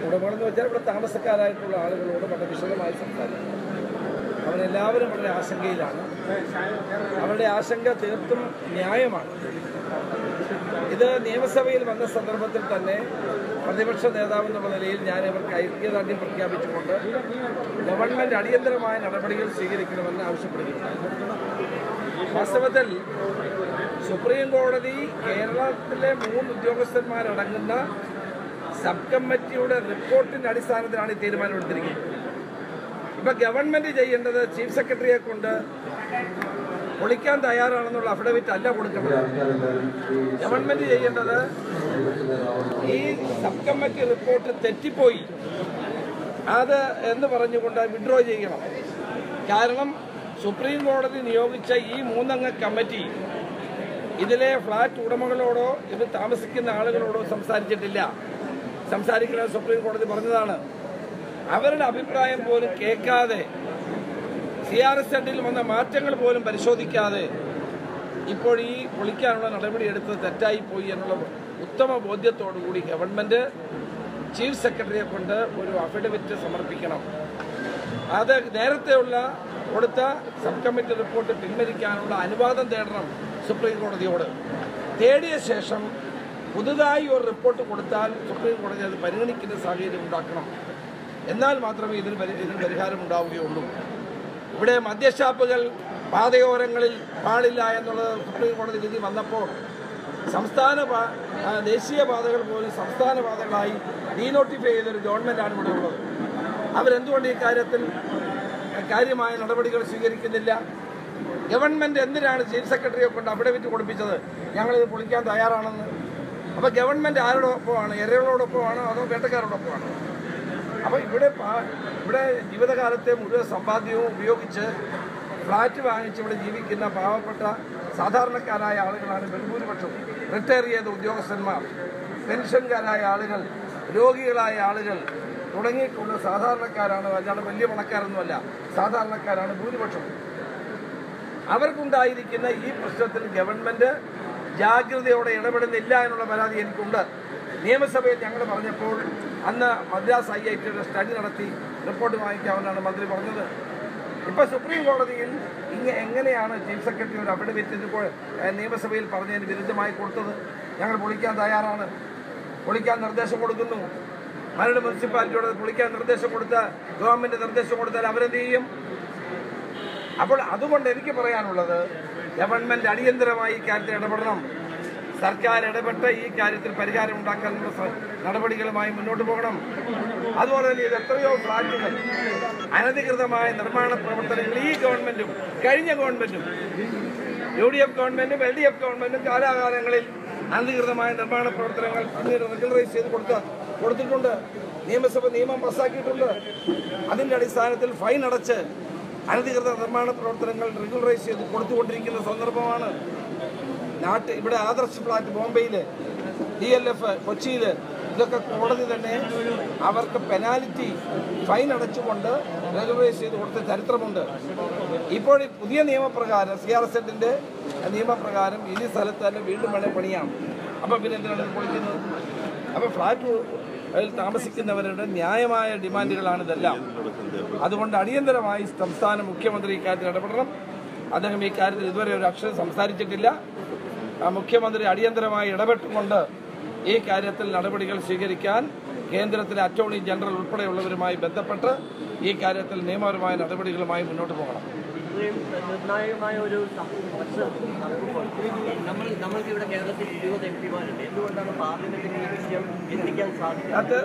ഉടമകളെന്ന് വെച്ചാൽ ഇവിടെ താമസക്കാരായിട്ടുള്ള ആളുകളോട് വളരെ വിശദമായി സംസാരിക്കുന്നു. അവരെല്ലാവരും വളരെ ആശങ്കയിലാണ്. അവരുടെ ആശങ്ക തീർത്തും ന്യായമാണ്. ഇത് നിയമസഭയിൽ വന്ന സന്ദർഭത്തിൽ തന്നെ പ്രതിപക്ഷ നേതാവെന്നുള്ള നിലയിൽ ഞാൻ ഇവർക്ക് ഐക്യദാർഢ്യം പ്രഖ്യാപിച്ചുകൊണ്ട് ഗവൺമെന്റ് അടിയന്തരമായ നടപടികൾ സ്വീകരിക്കണമെന്ന് ആവശ്യപ്പെടുകയുണ്ടായി. വാസ്തവത്തിൽ സുപ്രീം കോടതി കേരളത്തിലെ 3 ഉദ്യോഗസ്ഥന്മാരടങ്ങുന്ന സബ് കമ്മിറ്റിയുടെ റിപ്പോർട്ടിന്റെ അടിസ്ഥാനത്തിലാണ് ഈ തീരുമാനമെടുത്തിരിക്കുന്നത്. ഇപ്പൊ ഗവൺമെന്റ് ചെയ്യേണ്ടത് ചീഫ് സെക്രട്ടറിയെ കൊണ്ട് പൊളിക്കാൻ തയ്യാറാണെന്നുള്ള അഫിഡവിറ്റ് അല്ല കൊടുക്കേണ്ടത്. ഗവൺമെന്റ് ചെയ്യേണ്ടത് ഈ സബ് കമ്മിറ്റി റിപ്പോർട്ട് തെറ്റിപ്പോയി അത് എന്ന് പറഞ്ഞുകൊണ്ട് വിഡ്രോ ചെയ്യണം. കാരണം സുപ്രീം കോടതി നിയോഗിച്ച ഈ 3 അംഗ കമ്മിറ്റി ഇതിലെ ഫ്ളാറ്റ് ഉടമകളോടോ ഇത് താമസിക്കുന്ന ആളുകളോടോ സംസാരിക്കണം സുപ്രീം കോടതി പറഞ്ഞതാണ്. അവരുടെ അഭിപ്രായം പോലും കേൾക്കാതെ CRZ വന്ന മാറ്റങ്ങൾ പോലും പരിശോധിക്കാതെ ഇപ്പോൾ ഈ പൊളിക്കാനുള്ള നടപടിയെടുത്തത് തെറ്റായിപ്പോയി എന്നുള്ള ഉത്തമ ബോധ്യത്തോടുകൂടി ഗവൺമെന്റ് ചീഫ് സെക്രട്ടറിയെ കൊണ്ട് ഒരു അഫിഡവിറ്റ് സമർപ്പിക്കണം. അത് നേരത്തെയുള്ള കൊടുത്ത സബ് കമ്മിറ്റി റിപ്പോർട്ട് പിൻവലിക്കാനുള്ള അനുവാദം തേടണം സുപ്രീം കോടതിയോട്. തേടിയ ശേഷം പുതുതായി ഒരു റിപ്പോർട്ട് കൊടുത്താൽ സുപ്രീം കോടതി അത് പരിഗണിക്കുന്ന സാഹചര്യം ഉണ്ടാക്കണം. എന്നാൽ മാത്രമേ ഇതിന് പരിഹാരം ഉണ്ടാവുകയുള്ളൂ. ഇവിടെ മദ്യഷാപ്പുകൾ പാതയോരങ്ങളിൽ പാടില്ല എന്നുള്ളത് സുപ്രീം കോടതി വിധി വന്നപ്പോൾ ദേശീയ പാതകൾ പോലും സംസ്ഥാന പാതകളായി ഡീനോട്ടിഫൈ ചെയ്തൊരു ഗവൺമെന്റാണ് ഇവിടെ ഉള്ളത്. അവരെന്തുകൊണ്ട് ഈ കാര്യത്തിൽ കാര്യമായ നടപടികൾ സ്വീകരിക്കുന്നില്ല? ഗവൺമെന്റ് എന്തിനാണ് ചീഫ് സെക്രട്ടറിയെ കൊണ്ട് അഫിഡവിറ്റ് കൊടുപ്പിച്ചത് ഞങ്ങളിത് പൊളിക്കാൻ തയ്യാറാണെന്ന്? അപ്പോൾ ഗവൺമെന്റ് ആരോടൊപ്പമാണ്? ഇരകളോടൊപ്പമാണോ അതോ വേട്ടക്കാരോടൊപ്പമാണോ? അപ്പോൾ ഇവിടെ ജീവിതകാലത്തെ മുഴുവൻ സമ്പാദ്യവും ഉപയോഗിച്ച് ഫ്ലാറ്റ് വാങ്ങിച്ച് ഇവിടെ ജീവിക്കുന്ന പാവപ്പെട്ട സാധാരണക്കാരായ ആളുകളാണ് ബഹുഭൂരിപക്ഷം. റിട്ടയർ ചെയ്ത ഉദ്യോഗസ്ഥന്മാർ, പെൻഷൻകാരായ ആളുകൾ, രോഗികളായ ആളുകൾ തുടങ്ങിയിട്ടുള്ള സാധാരണക്കാരാണ്. അല്ലാതെ വലിയ പണക്കാരൊന്നുമല്ല, സാധാരണക്കാരാണ് ഭൂരിപക്ഷം. അവർക്കുണ്ടായിരിക്കുന്ന ഈ പ്രശ്നത്തിൽ ഗവൺമെന്റ് ജാഗ്രതയോടെ ഇടപെടുന്നില്ല എന്നുള്ള പരാതി എനിക്കുണ്ട്. നിയമസഭയിൽ ഞങ്ങൾ പറഞ്ഞപ്പോൾ അന്ന് മദ്രാസ് IITയുടെ സ്റ്റഡി നടത്തി റിപ്പോർട്ട് വാങ്ങിക്കാമെന്നാണ് മന്ത്രി പറഞ്ഞത്. ഇപ്പൊ സുപ്രീം കോടതിയിൽ എങ്ങനെയാണ് ചീഫ് സെക്രട്ടറി ഒരു അഫിഡവിറ്റ് നിയമസഭയിൽ പറഞ്ഞതിന് വിരുദ്ധമായി കൊടുത്തത്? ഞങ്ങൾ പൊളിക്കാൻ തയ്യാറാണ്, പൊളിക്കാൻ നിർദ്ദേശം കൊടുക്കുന്നു. മരട് മുനിസിപ്പാലിറ്റിയോട് പൊളിക്കാൻ നിർദ്ദേശം കൊടുത്ത ഗവൺമെന്റ് നിർദ്ദേശം കൊടുത്താൽ അവരെന്ത് ചെയ്യും? അപ്പോൾ അതുകൊണ്ട് എനിക്ക് പറയാനുള്ളത്, ഗവൺമെന്റ് അടിയന്തരമായി ഈ കാര്യത്തിൽ ഇടപെടണം. സർക്കാർ ഇടപെട്ട് ഈ കാര്യത്തിൽ പരിഹാരം ഉണ്ടാക്കാനുള്ള നടപടികളുമായി മുന്നോട്ട് പോകണം. അതുപോലെ തന്നെ ഇത് എത്രയോ ഫ്ലാറ്റുകൾ അനധികൃതമായ നിർമ്മാണ പ്രവർത്തനങ്ങൾ ഈ ഗവൺമെന്റും കഴിഞ്ഞ ഗവൺമെന്റും UDF ഗവൺമെന്റും LDF ഗവൺമെന്റും കാലാകാലങ്ങളിൽ അനധികൃതമായ നിർമ്മാണ പ്രവർത്തനങ്ങൾ പിന്നീട് റെഗുലറൈസ് ചെയ്ത് കൊടുത്തിട്ടുണ്ട്. നിയമസഭ നിയമം പാസ്സാക്കിയിട്ടുണ്ട്. അതിന്റെ അടിസ്ഥാനത്തിൽ ഫൈൻ അടച്ച് അനധികൃത നിർമ്മാണ പ്രവർത്തനങ്ങൾ റെഗുലറൈസ് ചെയ്ത് കൊടുത്തുകൊണ്ടിരിക്കുന്ന സന്ദർഭമാണ്. ഇവിടെ ആദർശ് ഫ്ലാറ്റ് ബോംബെയിൽ, DLF കൊച്ചിയിൽ, ഇതൊക്കെ കോടതി തന്നെ അവർക്ക് പെനാൽറ്റി ഫൈൻ അടച്ചുകൊണ്ട് റെഗുലറൈസ് ചെയ്ത് കൊടുത്ത ചരിത്രമുണ്ട്. ഇപ്പോൾ പുതിയ നിയമപ്രകാരം CRZന്റെ നിയമപ്രകാരം ഈ സ്ഥലത്ത് തന്നെ വീണ്ടും വേണേൽ പണിയാം. അപ്പം പിന്നെ എന്തിനാണ് പൊളിക്കുന്നത്? അപ്പോൾ ഫ്ലാറ്റ് താമസിക്കുന്നവരുടെ ന്യായമായ ഡിമാൻഡുകളാണ് ഇതെല്ലാം. അതുകൊണ്ട് അടിയന്തരമായി സംസ്ഥാന മുഖ്യമന്ത്രി ഇക്കാര്യത്തിൽ ഇടപെടണം. അദ്ദേഹം ഈ കാര്യത്തിൽ ഇതുവരെ ഒരു അക്ഷരം സംസാരിച്ചിട്ടില്ല. മുഖ്യമന്ത്രി അടിയന്തരമായി ഇടപെട്ടുകൊണ്ട് ഈ കാര്യത്തിൽ നടപടികൾ സ്വീകരിക്കാൻ കേന്ദ്രത്തിലെ അറ്റോർണി ജനറൽ ഉൾപ്പെടെയുള്ളവരുമായി ബന്ധപ്പെട്ട് ഈ കാര്യത്തിൽ നിയമപരമായ നടപടികളുമായി മുന്നോട്ട് പോകണം. നിർണായകമായ ഒരു നമ്മൾക്ക് ഇവിടെ കേരളത്തിൽ 20 MP മാരുണ്ട്. എന്തുകൊണ്ടാണ് പാർലമെന്റിൽ ഈ വിഷയം എത്തിക്കാൻ സാധിക്കുന്നത്? അത്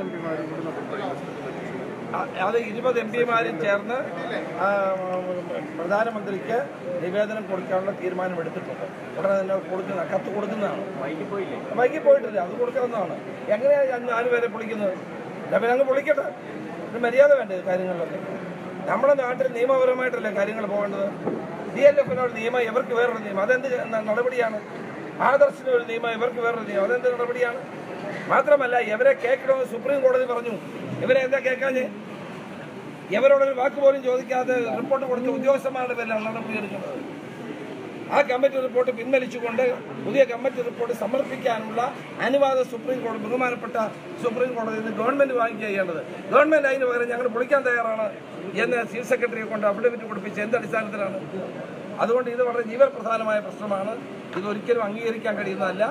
20 MP ചേർന്ന് പ്രധാനമന്ത്രിക്ക് നിവേദനം കൊടുക്കാനുള്ള തീരുമാനം എടുത്തിട്ടുണ്ട്. ഉടനെ തന്നെ കത്ത് കൊടുക്കുന്നതാണ്. വൈകി പോയിട്ടില്ല, അത് കൊടുക്കാവുന്നതാണ്. എങ്ങനെയാണ് 4 പേരെ പൊളിക്കുന്നത്? പിന്നെ അങ്ങ് പൊളിക്കട്ടെ. ഒരു മര്യാദ വേണ്ടത് കാര്യങ്ങളിലൊക്കെ. നമ്മുടെ നാട്ടിൽ നിയമപരമായിട്ടല്ലേ കാര്യങ്ങൾ പോകേണ്ടത്. DLFനൊരു നിയമം, ഇവർക്ക് വേറൊരു നിയമം, അതെന്ത് നടപടിയാണ്? ആദർശിന് ഒരു നിയമം, ഇവർക്ക് വേറൊരു നിയമം, അതെന്ത് നടപടിയാണ്? മാത്രമല്ല, ഇവരെ കേൾക്കണമെന്ന് സുപ്രീം കോടതി പറഞ്ഞു. ഇവരെ എന്താ കേൾക്കാഞ്ഞ്? ഇവരോടൊരു വാക്ക് പോലും ചോദിക്കാതെ റിപ്പോർട്ട് കൊടുത്ത ഉദ്യോഗസ്ഥന്മാരുടെ പേരിലാണ് നടപടിയെടുക്കുന്നത്. ആ കമ്മിറ്റി റിപ്പോർട്ട് പിൻവലിച്ചുകൊണ്ട് പുതിയ കമ്മിറ്റി റിപ്പോർട്ട് സമർപ്പിക്കാനുള്ള അനുവാദം ബഹുമാനപ്പെട്ട സുപ്രീം കോടതിയിൽ നിന്ന് ഗവൺമെന്റ് വാങ്ങിക്കുക ചെയ്യേണ്ടത്. ഗവൺമെന്റ് അതിന് പകരം ഞങ്ങൾ പൊളിക്കാൻ തയ്യാറാണ് എന്ന് ചീഫ് സെക്രട്ടറിയെ കൊണ്ട് അഫിഡവിറ്റ് കൊടുപ്പിച്ച് എന്ത് അടിസ്ഥാനത്തിലാണ്? അതുകൊണ്ട് ഇത് വളരെ ജീവപ്രധാനമായ പ്രശ്നമാണ്. ഇതൊരിക്കലും അംഗീകരിക്കാൻ കഴിയുന്നതല്ല.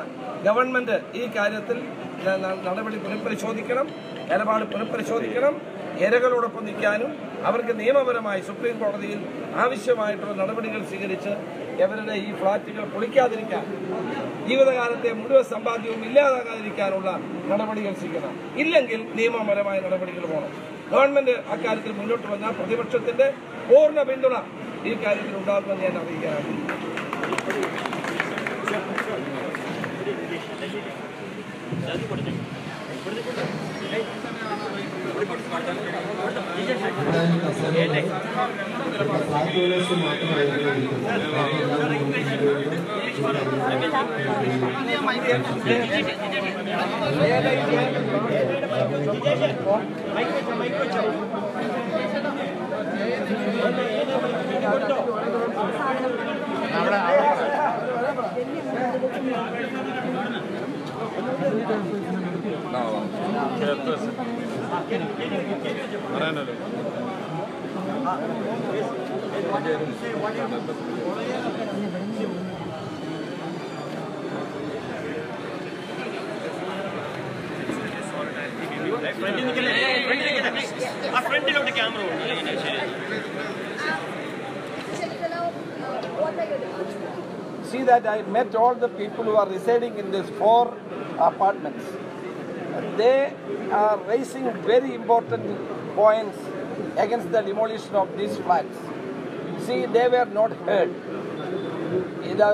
ഗവൺമെന്റ് ഈ കാര്യത്തിൽ നടപടി പുനഃപരിശോധിക്കണം, നിലപാട് പുനഃപരിശോധിക്കണം. ഇരകളോടൊപ്പം നിൽക്കാനും അവർക്ക് നിയമപരമായി സുപ്രീം കോടതിയിൽ ആവശ്യമായിട്ടുള്ള നടപടികൾ സ്വീകരിച്ച് ഇവരുടെ ഈ ഫ്ളാറ്റുകൾ പൊളിക്കാതിരിക്കാൻ, ജീവിതകാലത്തെ മുഴുവൻ സമ്പാദ്യവും ഇല്ലാതാകാതിരിക്കാനുള്ള നടപടികൾ സ്വീകരിക്കണം. ഇല്ലെങ്കിൽ നിയമപരമായ നടപടികൾ പോകണം. ഗവൺമെന്റ് അക്കാര്യത്തിൽ മുന്നോട്ട് വന്നാൽ പ്രതിപക്ഷത്തിന്റെ പൂർണ്ണ പിന്തുണ ഈ കാര്യത്തിൽ ഉണ്ടാകുമെന്ന് ഞാൻ അറിയിക്കാനാണ്. See that I met all the people who are residing in these 4 apartments. They are raising very important points against the demolition of these flats. See, they were not heard. The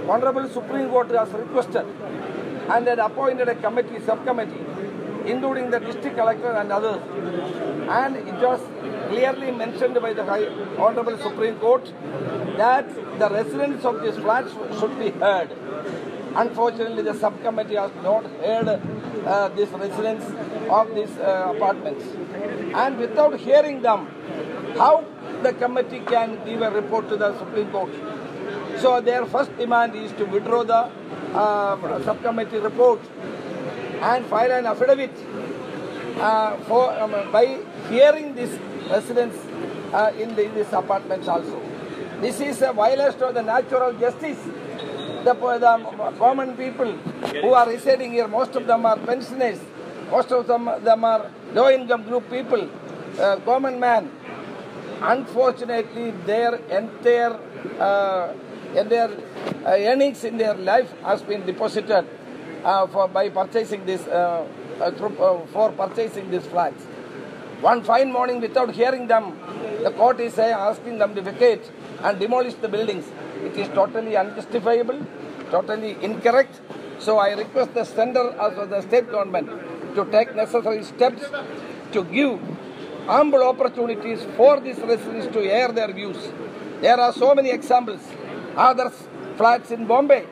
Honorable Supreme Court has requested and had appointed a committee, subcommittee, including the district collector and others. And it was clearly mentioned by the Honorable Supreme Court that the residents of these flats should be heard. Unfortunately, the subcommittee has not heard these residents of these apartments. And without hearing them, how the committee can give a report to the Supreme Court? So their first demand is to withdraw the subcommittee report and file an affidavit by hearing these residents in these apartments also. This is a violation of the natural justice. The common people who are residing here, most of them are pensioners, most of them are low-income group people, common man. Unfortunately, their entire earnings in their life has been deposited for purchasing these flats. One fine morning, without hearing them, the court is asking them to vacate and demolish the buildings. It is totally unjustifiable, totally incorrect. So I request the center, also the state government, to take necessary steps to give ample opportunities for these residents to air their views. There are so many examples. Others, flats in Bombay,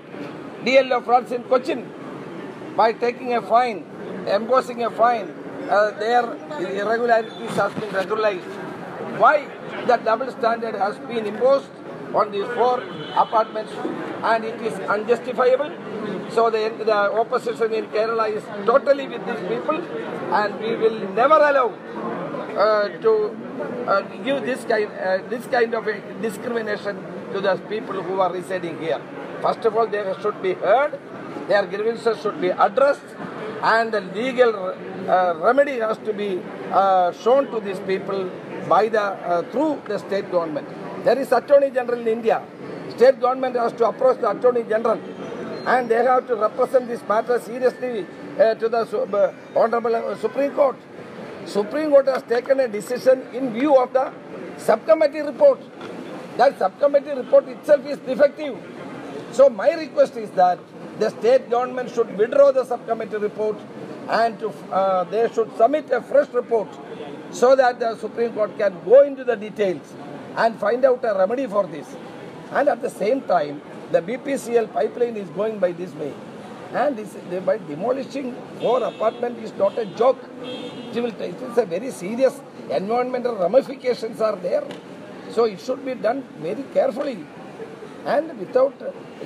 DLO flats in Cochin, by taking a fine, imposing a fine, their irregularities has been regularized. Why the double standard has been imposed on these 4 apartments, and it is unjustifiable. So the opposition in Kerala is totally with these people, and we will never allow to give this kind of a discrimination to the people who are residing here. First of all, they should be heard, their grievances should be addressed, and the legal remedy has to be shown to these people by through the state government. There is Attorney General in India. State government has to approach the Attorney General, and they have to represent this matter seriously to the Honorable Supreme Court. Supreme Court has taken a decision in view of the subcommittee report. That subcommittee report itself is defective. So my request is that the state government should withdraw the subcommittee report, and they should submit a fresh report so that the Supreme Court can go into the details and find out a remedy for this. And at the same time, the BPCL pipeline is going by this way. And by demolishing 4 apartments is not a joke. It is a very serious environmental ramifications are there. So it should be done very carefully. and without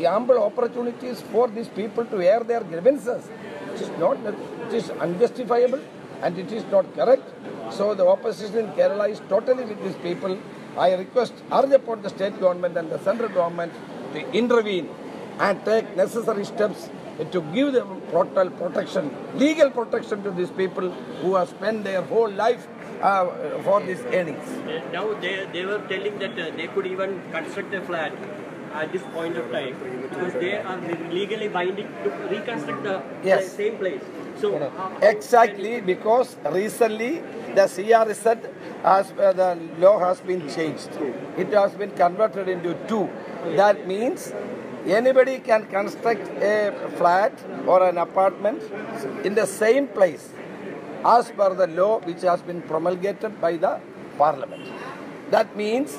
ample opportunities for these people to air their grievances. It is unjustifiable and it is not correct. So the opposition in Kerala is totally with these people. I urge upon the state government and the central government to intervene and take necessary steps to give them total protection, legal protection to these people who have spent their whole life for these earnings. Now they were telling that they could even construct a flat at this point of time because they are legally binding to reconstruct the same place. So exactly, because recently the CRZ the law has been changed. It has been converted into 2. That means anybody can construct a flat or an apartment in the same place as per the law which has been promulgated by the Parliament. That means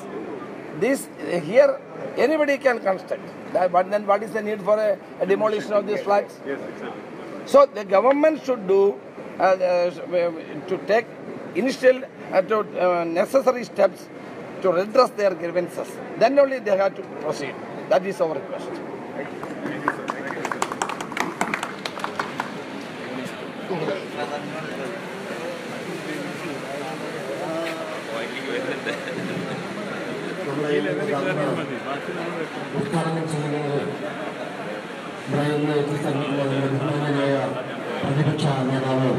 this here anybody can construct. But then what is the need for a demolition of these flats? Yes, exactly. So the government should do to take initial necessary steps to redress their grievances. Then only they have to proceed. That is our request. പ്രതിപക്ഷ നേതാവ്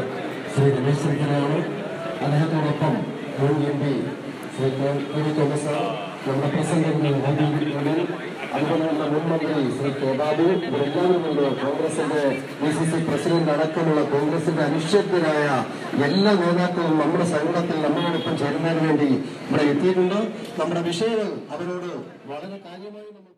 ശ്രീ രമേശ് ചെന്നിത്തലയാണ്. അദ്ദേഹത്തോടൊപ്പം മുൻ MP Shri K V. Thomas, നമ്മുടെ president അതുപോലെ നമ്മുടെ മുൻ മന്ത്രി Shri K. Babu, ഇവരെല്ലാവരുമുണ്ട്. കോൺഗ്രസിന്റെ DCC പ്രസിഡന്റ് അടക്കമുള്ള കോൺഗ്രസിന്റെ അനിശ്ചിതരായ എല്ലാ നേതാക്കളും നമ്മുടെ സംഘടനത്തിൽ നമ്മളോടൊപ്പം ചേരുന്നതിന് വേണ്ടി ഇവിടെ എത്തിയിട്ടുണ്ട്. നമ്മുടെ വിഷയങ്ങൾ അവരോട് വളരെ കാര്യമായി നമ്മൾ